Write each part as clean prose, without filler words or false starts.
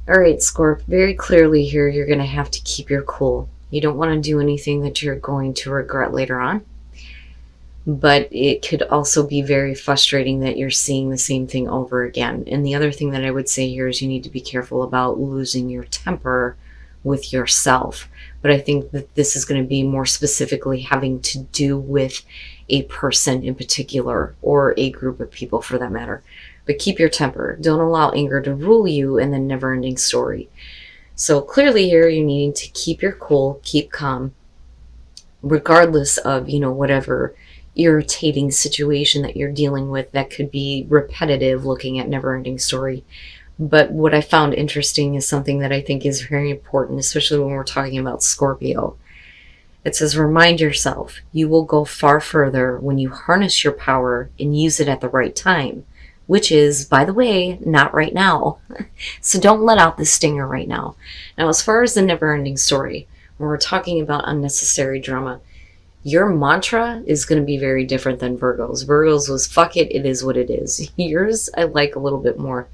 All right, Scorp, very clearly here, you're going to have to keep your cool. You don't want to do anything that you're going to regret later on. But it could also be very frustrating that you're seeing the same thing over again. And the other thing that I would say here is you need to be careful about losing your temper with yourself. But I think that this is going to be more specifically having to do with a person in particular, or a group of people for that matter. But keep your temper. Don't allow anger to rule you, and the never-ending story. So clearly here you're needing to keep your cool, keep calm, regardless of, whatever irritating situation that you're dealing with that could be repetitive, looking at never-ending story. But what I found interesting is something that I think is very important, especially when we're talking about Scorpio. It says, remind yourself, you will go far further when you harness your power and use it at the right time, which is, by the way, not right now. So don't let out the stinger right now. Now, as far as the never-ending story, when we're talking about unnecessary drama, your mantra is going to be very different than Virgo's. Virgo's was, fuck it, it is what it is. Yours, I like a little bit more.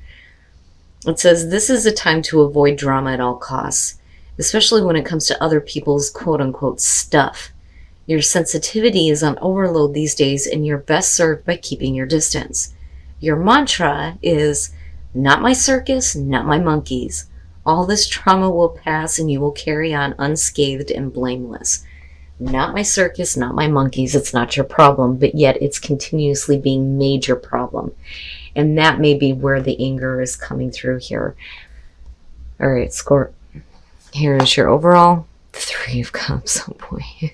It says, this is a time to avoid drama at all costs, especially when it comes to other people's quote-unquote stuff. Your sensitivity is on overload these days, and you're best served by keeping your distance. Your mantra is, not my circus, not my monkeys. All this trauma will pass, and you will carry on unscathed and blameless. Not my circus, not my monkeys. It's not your problem, but yet it's continuously being made your problem. And that may be where the anger is coming through here. All right, Scorp. Here is your overall. 3 of Cups. Oh boy.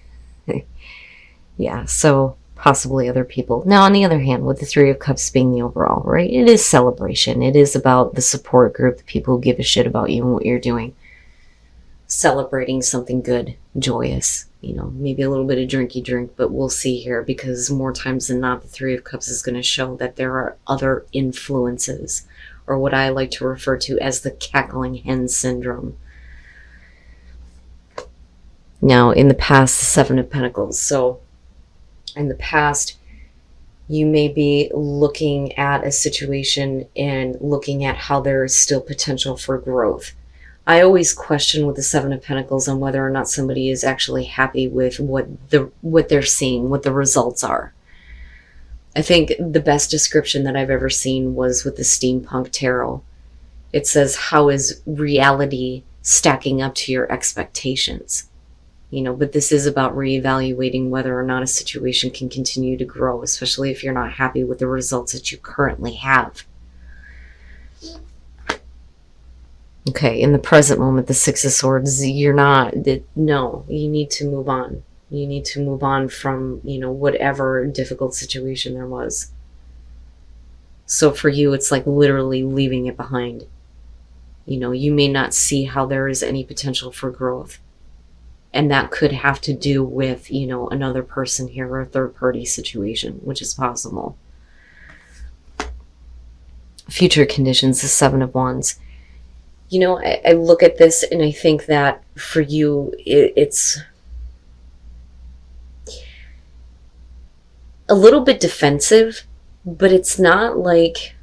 Yeah, so possibly other people. Now, on the other hand, with the 3 of Cups being the overall, right? It is celebration. It is about the support group, the people who give a shit about you and what you're doing. Celebrating something good, joyous. Maybe a little bit of drinky drink, but we'll see here, because more times than not, the 3 of Cups is going to show that there are other influences, or what I like to refer to as the cackling hen syndrome. Now, in the past, the 7 of Pentacles. So, in the past, you may be looking at a situation and looking at how there is still potential for growth. I always question with the 7 of Pentacles on whether or not somebody is actually happy with what they're seeing, what the results are. I think the best description that I've ever seen was with the Steampunk Tarot. It says, how is reality stacking up to your expectations? But this is about reevaluating whether or not a situation can continue to grow, especially if you're not happy with the results that you currently have. Okay, in the present moment, the 6 of Swords, no, you need to move on. You need to move on from, whatever difficult situation there was. So for you, it's like literally leaving it behind. You may not see how there is any potential for growth. And that could have to do with, another person here, or a third-party situation, which is possible. Future conditions, the 7 of Wands. I look at this and I think that for you, it's a little bit defensive, but it's not like,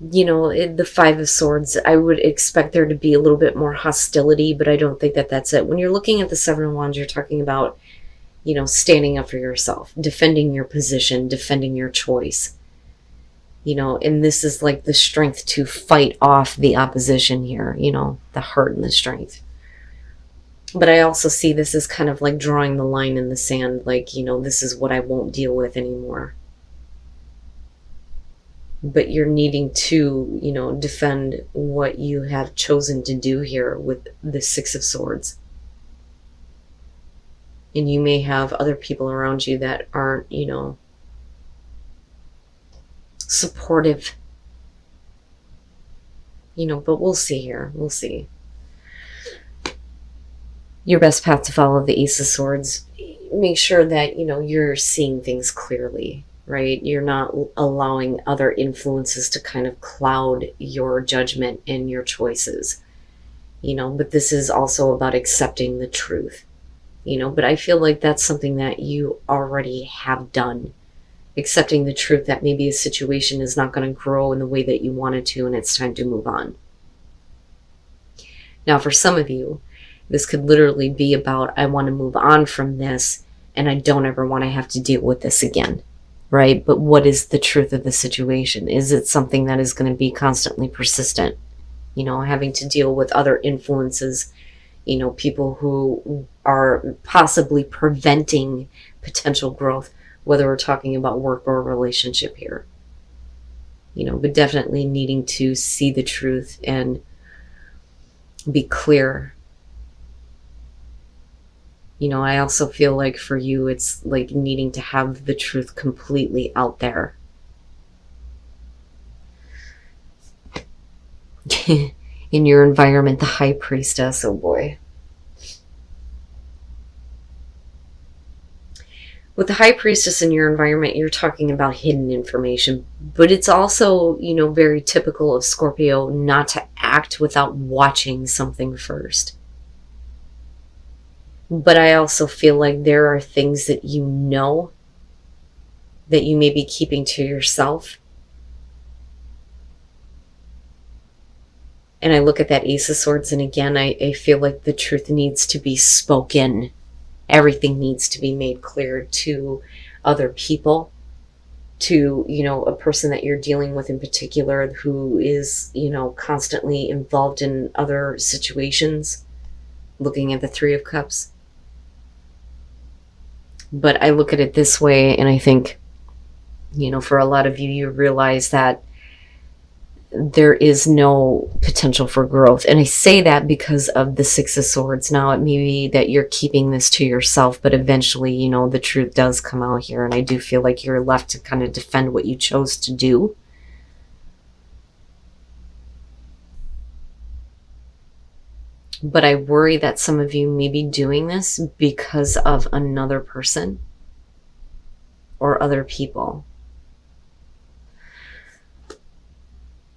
the 5 of Swords. I would expect there to be a little bit more hostility, but I don't think that that's it. When you're looking at the 7 of Wands, you're talking about, standing up for yourself, defending your position, defending your choice. And this is like the strength to fight off the opposition here, the heart and the strength. But I also see this as kind of like drawing the line in the sand, like, this is what I won't deal with anymore. But you're needing to, defend what you have chosen to do here with the 6 of Swords. And you may have other people around you that aren't, supportive, but we'll see here. We'll see. Your best path to follow, the Ace of Swords. Make sure that, you're seeing things clearly, right? You're not allowing other influences to kind of cloud your judgment and your choices, but this is also about accepting the truth, but I feel like that's something that you already have done. Accepting the truth that maybe a situation is not going to grow in the way that you want it to, and it's time to move on. Now, for some of you, this could literally be about, I want to move on from this and I don't ever want to have to deal with this again, right? But what is the truth of the situation? Is it something that is going to be constantly persistent? You know, having to deal with other influences, you know, people who are possibly preventing potential growth, whether we're talking about work or a relationship here. You know, but definitely needing to see the truth and be clear. You know, I also feel like for you, it's like needing to have the truth completely out there. In your environment, the High Priestess, oh boy. With the High Priestess in your environment, you're talking about hidden information, but it's also, you know, very typical of Scorpio not to act without watching something first. But I also feel like there are things that you know that you may be keeping to yourself. And I look at that Ace of Swords, and again, I feel like the truth needs to be spoken. Everything needs to be made clear to other people, to, you know, a person that you're dealing with in particular who is, you know, constantly involved in other situations, looking at the Three of Cups. But I look at it this way, and I think, you know, for a lot of you, you realize that there is no potential for growth. And I say that because of the Six of Swords. Now, it may be that you're keeping this to yourself, but eventually, you know, the truth does come out here. And I do feel like you're left to kind of defend what you chose to do. But I worry that some of you may be doing this because of another person or other people.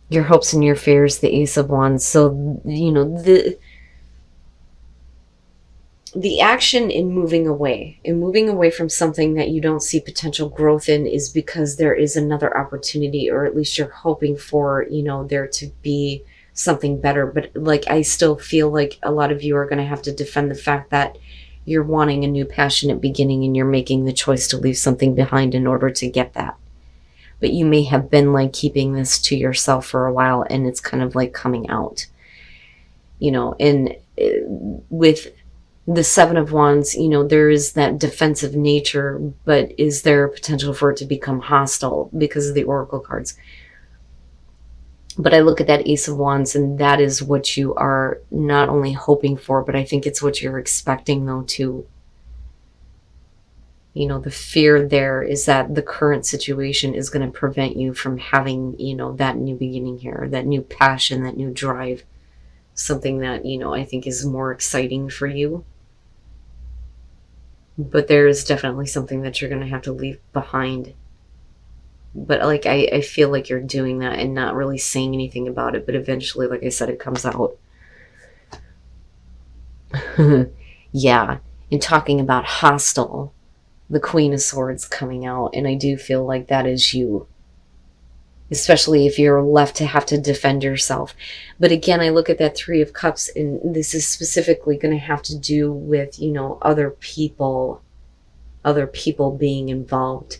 Your hopes and your fears, the Ace of Wands. So, you know, the action in moving away from something that you don't see potential growth in is because there is another opportunity, or at least you're hoping for, you know, there to be something better. But like, I still feel like a lot of you are going to have to defend the fact that you're wanting a new passionate beginning and you're making the choice to leave something behind in order to get that. But you may have been like keeping this to yourself for a while, and it's kind of like coming out, you know. And with the Seven of Wands, you know, there is that defensive nature, but is there a potential for it to become hostile because of the Oracle cards? But I look at that Ace of Wands, and that is what you are not only hoping for, but I think it's what you're expecting though too. You know, the fear there is that the current situation is going to prevent you from having, you know, that new beginning here, that new passion, that new drive, something that, you know, I think is more exciting for you. But there is definitely something that you're going to have to leave behind. But like, I feel like you're doing that and not really saying anything about it. But eventually, like I said, it comes out. Yeah. And talking about hostile, the Queen of Swords coming out, and I do feel like that is you, especially if you're left to have to defend yourself. But again, I look at that Three of Cups, and this is specifically going to have to do with, you know, other people being involved.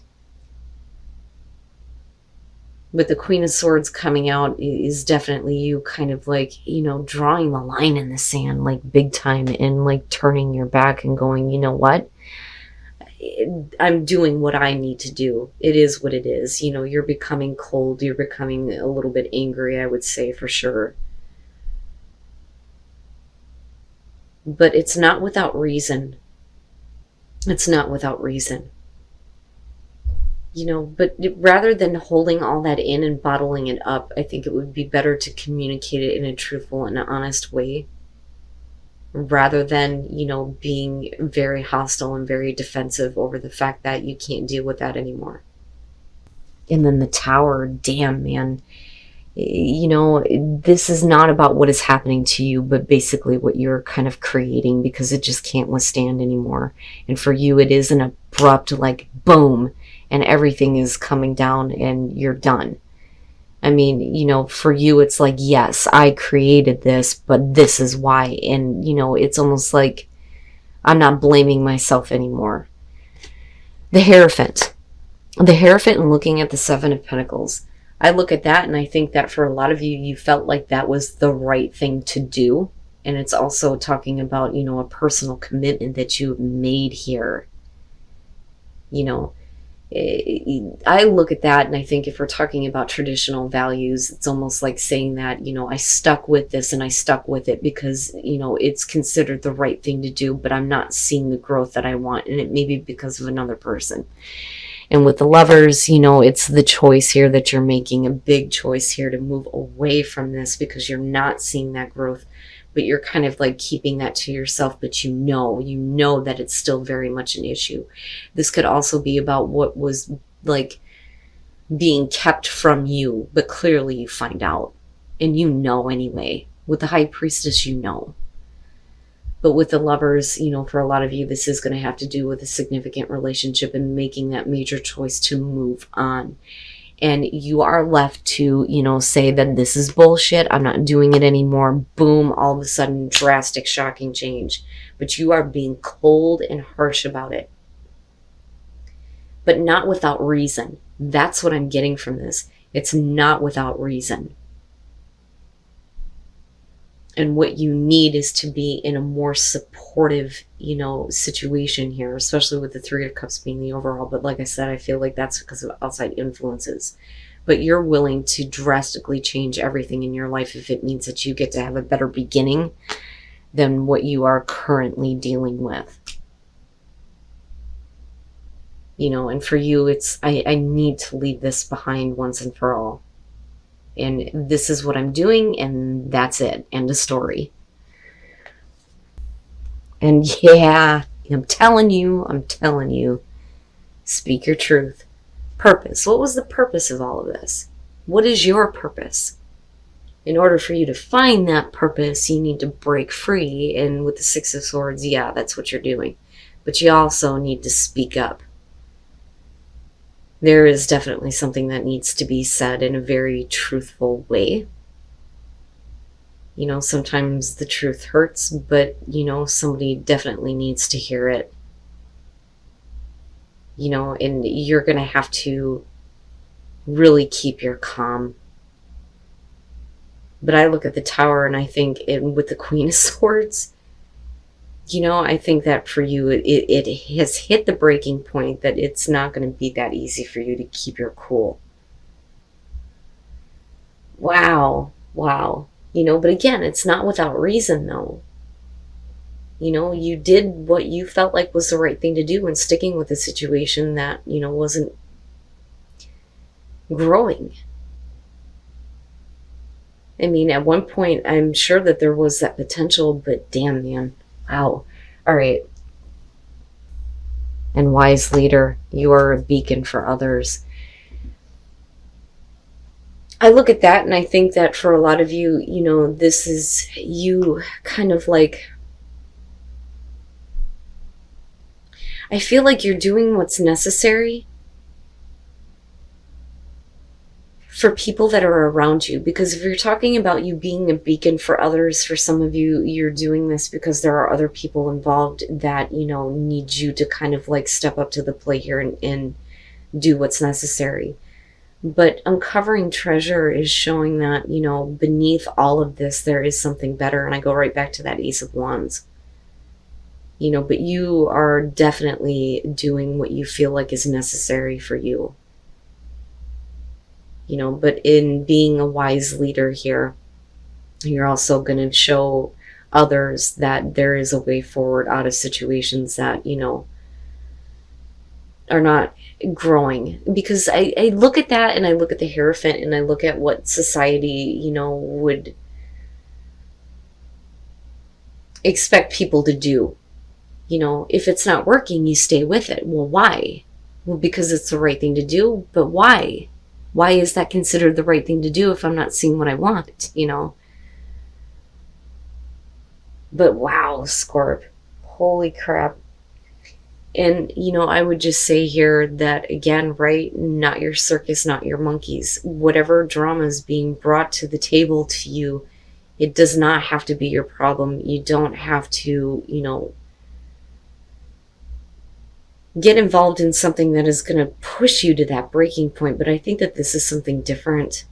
But the Queen of Swords coming out is definitely you kind of like, you know, drawing the line in the sand, like big time, and like turning your back and going, you know what? I'm doing what I need to do. It is what it is. You know, you're becoming cold. You're becoming a little bit angry, I would say, for sure. But it's not without reason. It's not without reason. You know, but rather than holding all that in and bottling it up, I think it would be better to communicate it in a truthful and honest way, rather than, you know, being very hostile and very defensive over the fact that you can't deal with that anymore. And then the Tower, damn, man. You know, this is not about what is happening to you, but basically what you're kind of creating, because it just can't withstand anymore. And for you, it is an abrupt, like, boom, and everything is coming down and you're done. I mean, you know, for you, it's like, yes, I created this, but this is why. And, you know, it's almost like I'm not blaming myself anymore. The Hierophant. The Hierophant, and looking at the Seven of Pentacles, I look at that and I think that for a lot of you, you felt like that was the right thing to do. And it's also talking about, you know, a personal commitment that you've made here. You know, I look at that and I think if we're talking about traditional values, it's almost like saying that, you know, I stuck with this and I stuck with it because, you know, it's considered the right thing to do, but I'm not seeing the growth that I want. And it may be because of another person. And with the Lovers, you know, it's the choice here that you're making, a big choice here to move away from this because you're not seeing that growth, but you're kind of like keeping that to yourself, but you know that it's still very much an issue. This could also be about what was like being kept from you, but clearly you find out, and you know anyway. With the High Priestess, you know. But with the Lovers, you know, for a lot of you, this is going to have to do with a significant relationship and making that major choice to move on. And you are left to, you know, say that this is bullshit, I'm not doing it anymore. Boom, all of a sudden, drastic, shocking change. But you are being cold and harsh about it. But not without reason. That's what I'm getting from this. It's not without reason. And what you need is to be in a more supportive, you know, situation here, especially with the Three of Cups being the overall. But like I said, I feel like that's because of outside influences. But you're willing to drastically change everything in your life if it means that you get to have a better beginning than what you are currently dealing with. You know, and for you, it's, I need to leave this behind once and for all. And this is what I'm doing, and that's it. End of story. And yeah, I'm telling you, speak your truth. Purpose. What was the purpose of all of this? What is your purpose? In order for you to find that purpose, you need to break free. And with the Six of Swords, yeah, that's what you're doing. But you also need to speak up. There is definitely something that needs to be said in a very truthful way. You know, sometimes the truth hurts, but, you know, somebody definitely needs to hear it. You know, and you're going to have to really keep your calm. But I look at the Tower and I think with the Queen of Swords, you know, I think that for you, it has hit the breaking point that it's not going to be that easy for you to keep your cool. Wow. You know, but again, it's not without reason, though. You know, you did what you felt like was the right thing to do and sticking with a situation that, you know, wasn't growing. I mean, at one point, I'm sure that there was that potential, but damn, man. Wow. All right. And wise leader, you are a beacon for others. I look at that and I think that for a lot of you, you know, this is you kind of like, I feel like you're doing what's necessary for people that are around you. Because if you're talking about you being a beacon for others, for some of you, you're doing this because there are other people involved that, you know, need you to kind of like step up to the plate here and do what's necessary. But uncovering treasure is showing that, you know, beneath all of this, there is something better. And I go right back to that Ace of Wands. You know, but you are definitely doing what you feel like is necessary for you. You know, but in being a wise leader here, you're also going to show others that there is a way forward out of situations that, you know, are not growing. Because I look at that and I look at the Hierophant and I look at what society, you know, would expect people to do. You know, if it's not working, you stay with it. Well, why? Well, because it's the right thing to do. But why? Why is that considered the right thing to do if I'm not seeing what I want, you know? But wow, Scorp. Holy crap. And, I would just say here that, again, right, not your circus, not your monkeys. Whatever drama is being brought to the table to you, it does not have to be your problem. You don't have to, get involved in something that is going to push you to that breaking point. But I think that this is something different.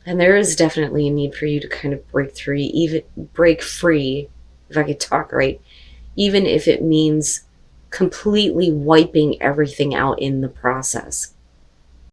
And there is definitely a need for you to kind of break free, if I could talk right, even if it means completely wiping everything out in the process.